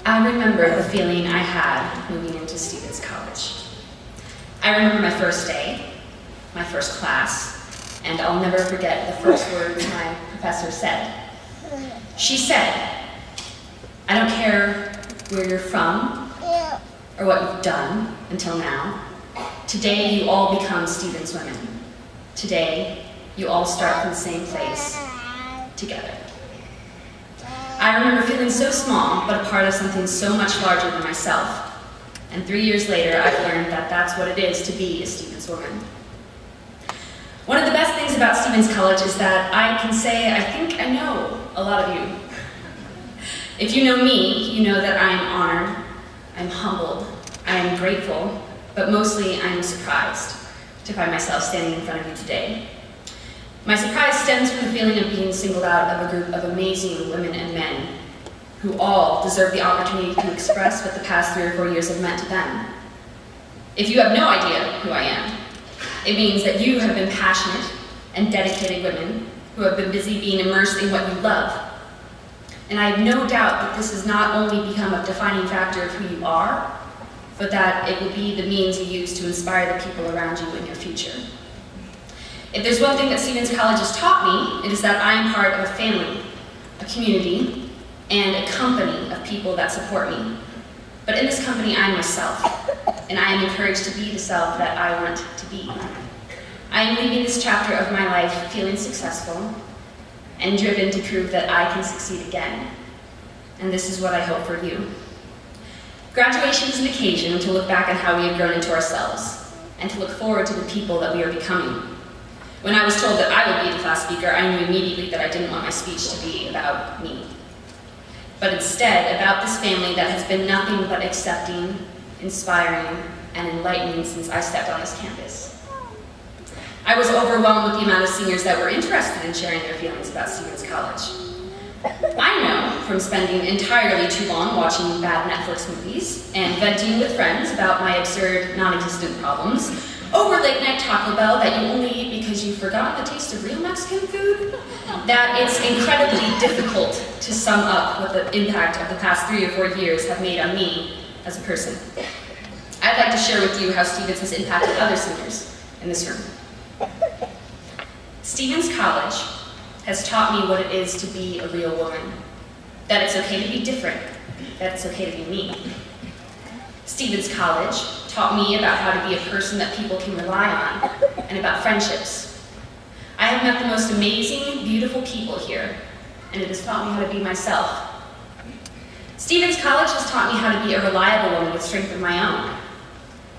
I remember the feeling I had moving into Stevens College. I remember my first day, my first class, and I'll never forget the first words my professor said. She said, "I don't care where you're from or what you've done until now. Today you all become Stevens women. Today you all start from the same place together." I remember feeling so small, but a part of something so much larger than myself. And 3 years later, I've learned that that's what it is to be a Stevens woman. One of the best things about Stevens College is that I can say I think I know a lot of you. If you know me, you know that I am honored, I'm humbled, I am grateful, but mostly I am surprised to find myself standing in front of you today. My surprise stems from the feeling of being singled out of a group of amazing women and men who all deserve the opportunity to express what the past 3 or 4 years have meant to them. If you have no idea who I am, it means that you have been passionate and dedicated women who have been busy being immersed in what you love. And I have no doubt that this has not only become a defining factor of who you are, but that it will be the means you use to inspire the people around you in your future. If there's one thing that Stevens College has taught me, it is that I am part of a family, a community, and a company of people that support me. But in this company, I am myself, and I am encouraged to be the self that I want to be. I am leaving this chapter of my life feeling successful and driven to prove that I can succeed again. And this is what I hope for you. Graduation is an occasion to look back on how we have grown into ourselves and to look forward to the people that we are becoming. When I was told that I would be the class speaker, I knew immediately that I didn't want my speech to be about me, but instead about this family that has been nothing but accepting, inspiring, and enlightening since I stepped on this campus. I was overwhelmed with the amount of seniors that were interested in sharing their feelings about Stevens College. I know from spending entirely too long watching bad Netflix movies and venting with friends about my absurd, non-existent problems over late-night Taco Bell that you only eat because you've forgotten the taste of real Mexican food, that it's incredibly difficult to sum up what the impact of the past 3 or 4 years have made on me as a person. I'd like to share with you how Stevens has impacted other seniors in this room. Stevens College has taught me what it is to be a real woman, that it's okay to be different, that it's okay to be me. Stevens College taught me about how to be a person that people can rely on, and about friendships. I have met the most amazing, beautiful people here, and it has taught me how to be myself. Stevens College has taught me how to be a reliable woman with strength of my own.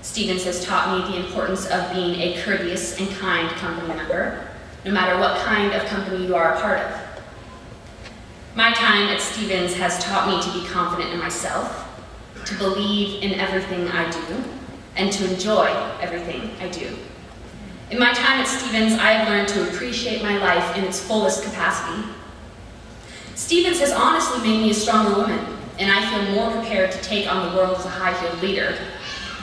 Stevens has taught me the importance of being a courteous and kind company member, no matter what kind of company you are a part of. My time at Stevens has taught me to be confident in myself, to believe in everything I do, and to enjoy everything I do. In my time at Stevens, I have learned to appreciate my life in its fullest capacity. Stevens has honestly made me a stronger woman, and I feel more prepared to take on the world as a high-heeled leader.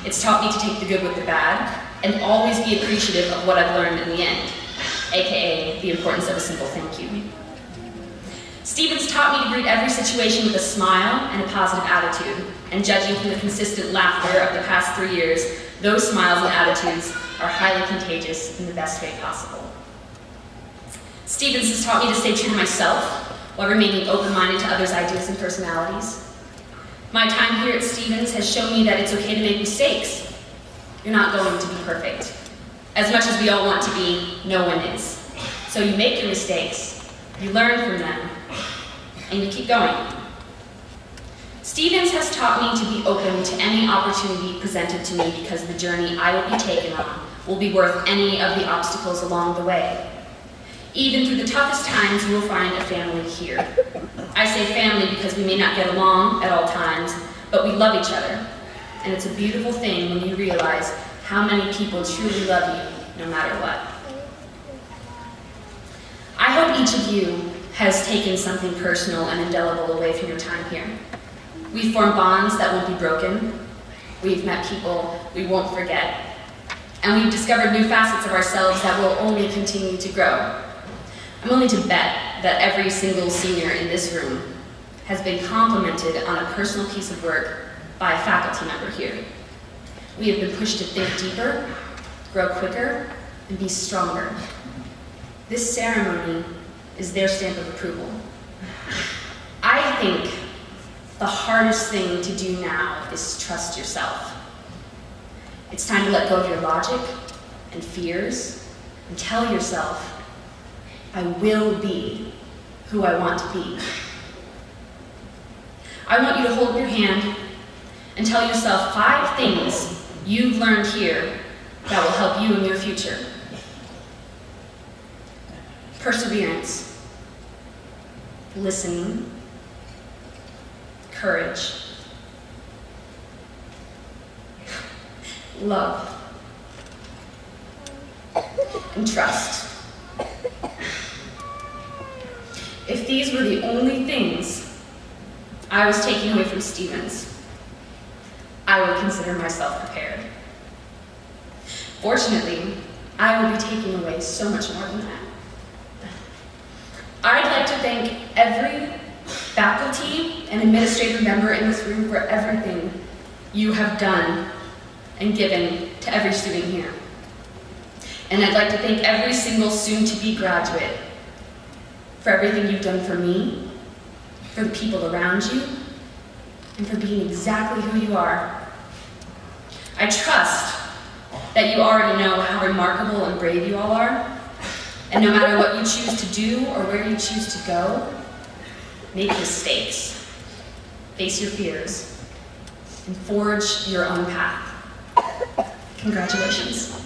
It's taught me to take the good with the bad, and always be appreciative of what I've learned in the end, aka the importance of a simple thank you. Stevens taught me to greet every situation with a smile and a positive attitude, and judging from the consistent laughter of the past 3 years, those smiles and attitudes are highly contagious in the best way possible. Stevens has taught me to stay true to myself while remaining open-minded to others' ideas and personalities. My time here at Stevens has shown me that it's okay to make mistakes. You're not going to be perfect. As much as we all want to be, no one is. So you make your mistakes, you learn from them, and you keep going. Stevens has taught me to be open to any opportunity presented to me because the journey I will be taken on will be worth any of the obstacles along the way. Even through the toughest times, you will find a family here. I say family because we may not get along at all times, but we love each other. And it's a beautiful thing when you realize how many people truly love you, no matter what. I hope each of you has taken something personal and indelible away from your time here. We've formed bonds that won't be broken. We've met people we won't forget. And we've discovered new facets of ourselves that will only continue to grow. I'm willing to bet that every single senior in this room has been complimented on a personal piece of work by a faculty member here. We have been pushed to think deeper, grow quicker, and be stronger. This ceremony is their stamp of approval. I think the hardest thing to do now is trust yourself. It's time to let go of your logic and fears and tell yourself, I will be who I want to be. I want you to hold your hand and tell yourself 5 things you've learned here that will help you in your future. Perseverance, listening, courage, love, and trust. If these were the only things I was taking away from Stevens, I would consider myself prepared. Fortunately, I will be taking away so much more than that. I'd like to thank every faculty and administrative member in this room for everything you have done and given to every student here. And I'd like to thank every single soon-to-be graduate for everything you've done for me, for the people around you, and for being exactly who you are. I trust that you already know how remarkable and brave you all are, and no matter what you choose to do or where you choose to go, make mistakes, face your fears, and forge your own path. Congratulations.